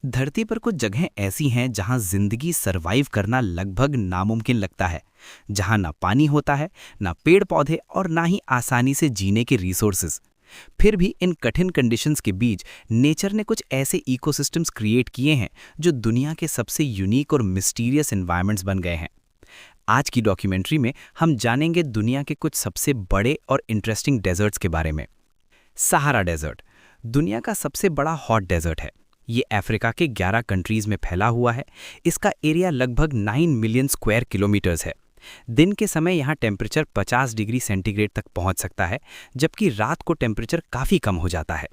धरती पर कुछ जगहें ऐसी हैं जहां जिंदगी सरवाइव करना लगभग नामुमकिन लगता है, जहां ना पानी होता है, ना पेड़ पौधे और ना ही आसानी से जीने के रिसोर्सेज। फिर भी इन कठिन कंडीशंस के बीच नेचर ने कुछ ऐसे इकोसिस्टम्स क्रिएट किए हैं जो दुनिया के सबसे यूनिक और मिस्टीरियस एनवायरनमेंट्स बन गए हैं। आज की डॉक्यूमेंट्री में हम जानेंगे दुनिया के कुछ सबसे बड़े और इंटरेस्टिंग डेजर्ट्स के बारे में। सहारा डेजर्ट दुनिया का सबसे बड़ा हॉट डेजर्ट है। ये अफ्रीका के 11 कंट्रीज में फैला हुआ है। इसका एरिया लगभग 9 मिलियन स्क्वायर किलोमीटर्स है। दिन के समय यहाँ टेम्परेचर 50 डिग्री सेंटीग्रेड तक पहुँच सकता है, जबकि रात को टेम्परेचर काफ़ी कम हो जाता है।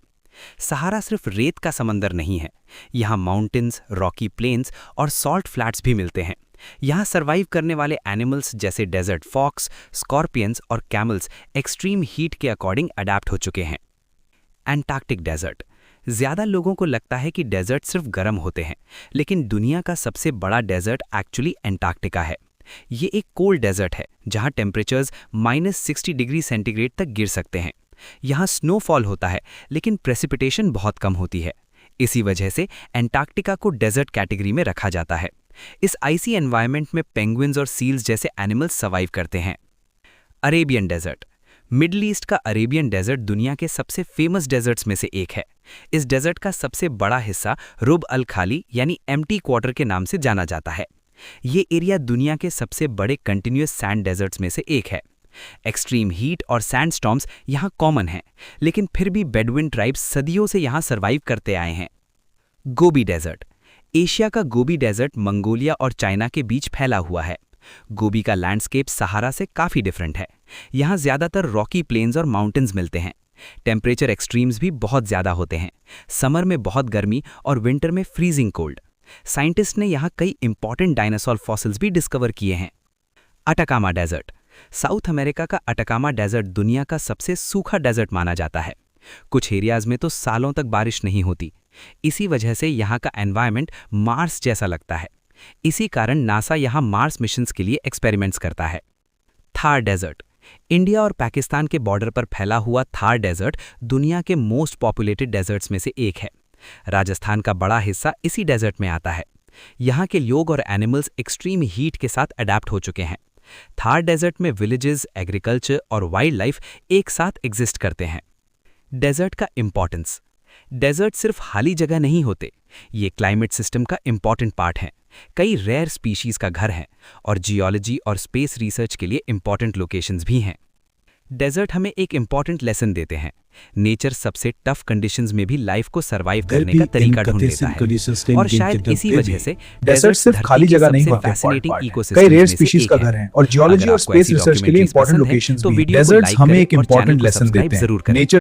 सहारा सिर्फ रेत का समंदर नहीं है, यहाँ माउंटेन्स, रॉकी प्लेन्स और सॉल्ट फ्लैट्स भी मिलते हैं। यहाँ सर्वाइव करने वाले एनिमल्स जैसे डेजर्ट फॉक्स, स्कॉर्पियंस और कैमल्स एक्सट्रीम हीट के अकॉर्डिंग अडैप्ट हो चुके हैं। एंटार्क्टिक डेजर्ट ज़्यादा लोगों को लगता है कि डेजर्ट सिर्फ गर्म होते हैं, लेकिन दुनिया का सबसे बड़ा डेजर्ट एक्चुअली एंटार्क्टिका है। ये एक कोल्ड डेजर्ट है जहाँ टेम्परेचर्स -60 डिग्री सेंटीग्रेड तक गिर सकते हैं। यहाँ स्नोफॉल होता है, लेकिन प्रेसिपिटेशन बहुत कम होती है। इसी वजह से एंटार्क्टिका को डेजर्ट कैटेगरी में रखा जाता है। इस आइसी एनवायरनमेंट में पेंगुइन्स और सील्स जैसे एनिमल्स सर्वाइव करते हैं। अरेबियन डेजर्ट मिडल ईस्ट का अरेबियन डेजर्ट दुनिया के सबसे फेमस डेजर्ट्स में से एक है। इस डेजर्ट का सबसे बड़ा हिस्सा रुब अल खाली यानी एम्प्टी क्वार्टर के नाम से जाना जाता है। ये एरिया दुनिया के सबसे बड़े कंटिन्यूअस सैंड डेजर्ट्स में से एक है। एक्सट्रीम हीट और सैंडस्टॉर्म्स यहाँ कॉमन हैं, लेकिन फिर भी बेडुइन ट्राइब्स सदियों से यहाँ सर्वाइव करते आए हैं। गोबी डेजर्ट एशिया का गोबी डेजर्ट मंगोलिया और चाइना के बीच फैला हुआ है। गोबी का लैंडस्केप सहारा से काफ़ी डिफरेंट है। यहाँ ज़्यादातर रॉकी प्लेन्स और माउंटेन्स मिलते हैं। टेम्परेचर एक्सट्रीम्स भी बहुत ज़्यादा होते हैं। समर में बहुत गर्मी और विंटर में फ्रीजिंग कोल्ड। साइंटिस्ट ने यहाँ कई इंपॉर्टेंट डायनासोर फॉसिल्स भी डिस्कवर किए हैं। अटाकामा डेजर्ट साउथ अमेरिका का अटाकामा डेजर्ट दुनिया का सबसे सूखा डेजर्ट माना जाता है। कुछ एरियाज में तो सालों तक बारिश नहीं होती। इसी वजह से यहाँ का एनवायरनमेंट मार्स जैसा लगता है। इसी कारण नासा यहाँ मार्स मिशंस के लिए एक्सपेरिमेंट्स करता है। थार डेजर्ट इंडिया और पाकिस्तान के बॉर्डर पर फैला हुआ थार डेजर्ट दुनिया के मोस्ट पॉपुलेटेड डेजर्ट्स में से एक है। राजस्थान का बड़ा हिस्सा इसी डेजर्ट में आता है। यहाँ के लोग और एनिमल्स एक्सट्रीम हीट के साथ अडैप्ट हो चुके हैं। थार डेजर्ट में विलेजेस, एग्रीकल्चर और वाइल्ड लाइफ एक साथ एग्जिस्ट करते हैं। डेजर्ट का इंपॉर्टेंस डेजर्ट सिर्फ खाली जगह नहीं होते, ये क्लाइमेट सिस्टम का इंपॉर्टेंट पार्ट हैं। कई रेयर स्पीशीज का घर है और जियोलॉजी और स्पेस रिसर्च के लिए इंपॉर्टेंट लोकेशंस भी हैं। डेजर्ट हमें एक इंपॉर्टेंट लेसन देते हैं। नेचर सबसे टफ कंडीशंस में भी लाइफ को सरवाइव करने का तरीका ढूंढ लेता है, और शायद इसी वजह से डेजर्ट सिर्फ खाली जगह नहीं होते, फैसिनेटिंग कई रेयर स्पीशीज का घर है और जियोलॉजी और स्पेस रिसर्च के लिए इंपॉर्टेंट लोकेशंस भी। डेजर्ट्स हमें एक इंपॉर्टेंट लेसन देते हैं। नेचर